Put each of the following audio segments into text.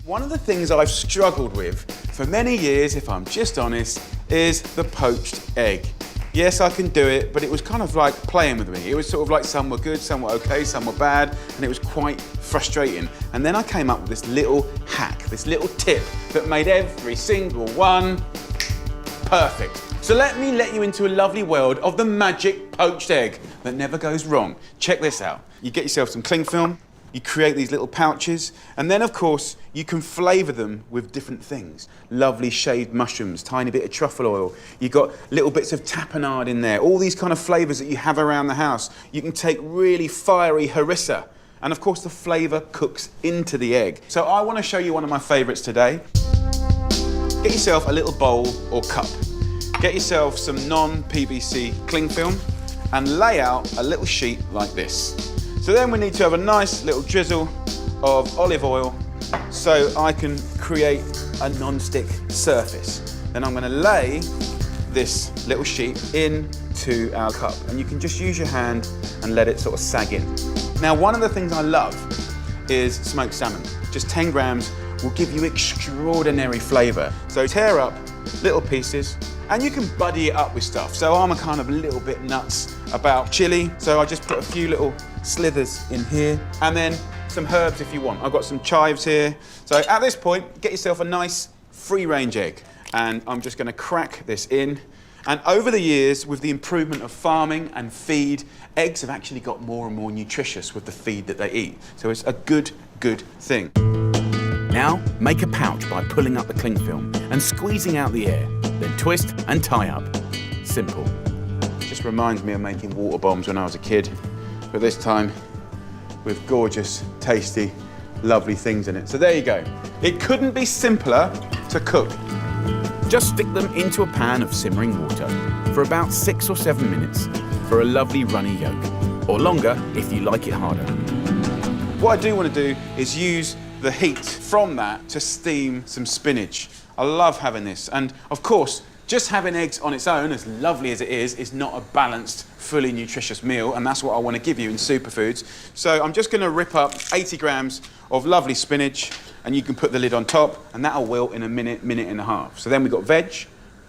One of the things I've struggled with for many years, if I'm just honest, is the poached egg. Yes, I can do it, but it was kind of like playing with me. It was sort of like some were good, some were okay, some were bad, and it was quite frustrating. And then I came up with this little hack, this little tip that made every single one perfect. So let you into a lovely world of the magic poached egg that never goes wrong. Check this out. You get yourself some cling film, you create these little pouches, and then of course you can flavour them with different things. Lovely shaved mushrooms, tiny bit of truffle oil. You've got little bits of tapenade in there, all these kind of flavours that you have around the house. You can take really fiery harissa, and of course the flavour cooks into the egg. So I want to show you one of my favourites today. Get yourself a little bowl or cup. Get yourself some non-PVC cling film and lay out a little sheet like this. So then we need to have a nice little drizzle of olive oil so I can create a non-stick surface. Then I'm going to lay this little sheet into our cup, and you can just use your hand and let it sort of sag in. Now, one of the things I love is smoked salmon. Just 10 grams will give you extraordinary flavour. So tear up little pieces, and you can buddy it up with stuff. So I'm a kind of a little bit nuts about chili, so I just put a few little slithers in here, and then some herbs if you want. I've got some chives here. So at this point, get yourself a nice free-range egg, and I'm just going to crack this in. And over the years, with the improvement of farming and feed, eggs have actually got more and more nutritious with the feed that they eat. So it's a good thing. Now, make a pouch by pulling up the cling film and squeezing out the air, then twist and tie up. Simple. Just reminds me of making water bombs when I was a kid, but this time with gorgeous, tasty, lovely things in it. So there you go. It couldn't be simpler to cook. Just stick them into a pan of simmering water for about 6 or 7 minutes for a lovely runny yolk, or longer if you like it harder. What I do want to do is use the heat from that to steam some spinach. I love having this, and of course, just having eggs on its own, as lovely as it is not a balanced, fully nutritious meal, and that's what I want to give you in superfoods. So I'm just going to rip up 80 grams of lovely spinach, and you can put the lid on top, and that'll wilt in a minute and a half. So then we've got veg,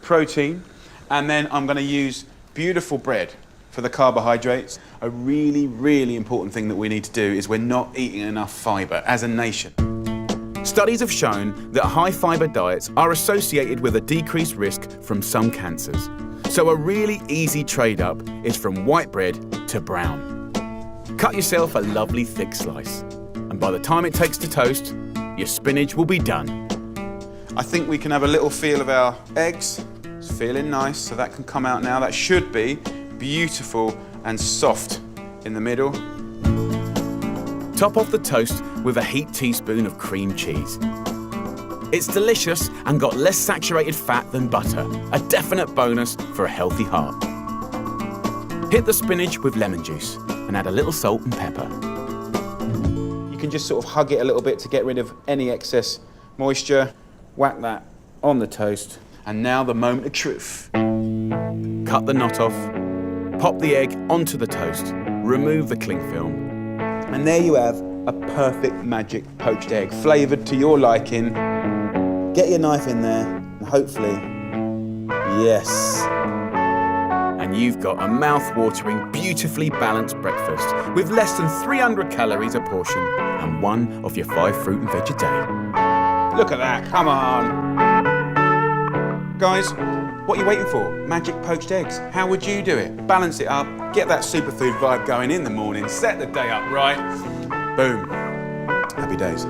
protein, and then I'm going to use beautiful bread for the carbohydrates. A really important thing that we need to do is we're not eating enough fibre as a nation. Studies have shown that high fibre diets are associated with a decreased risk from some cancers. So a really easy trade-up is from white bread to brown. Cut yourself a lovely thick slice, and by the time it takes to toast, your spinach will be done. I think we can have a little feel of our eggs. It's feeling nice, so that can come out now. That should be beautiful and soft in the middle. Top off the toast with a heaped teaspoon of cream cheese. It's delicious and got less saturated fat than butter, a definite bonus for a healthy heart. Hit the spinach with lemon juice and add a little salt and pepper. You can just sort of hug it a little bit to get rid of any excess moisture. Whack that on the toast. And now the moment of truth. Cut the knot off, pop the egg onto the toast, remove the cling film, and there you have a perfect magic poached egg, flavoured to your liking. Get your knife in there, and hopefully, yes. And you've got a mouth-watering, beautifully balanced breakfast with less than 300 calories a portion and one of your 5 fruit and veg a day. Look at that, come on. Guys, what are you waiting for? Magic poached eggs. How would you do it? Balance it up, get that superfood vibe going in the morning, set the day up right. Boom. Happy days.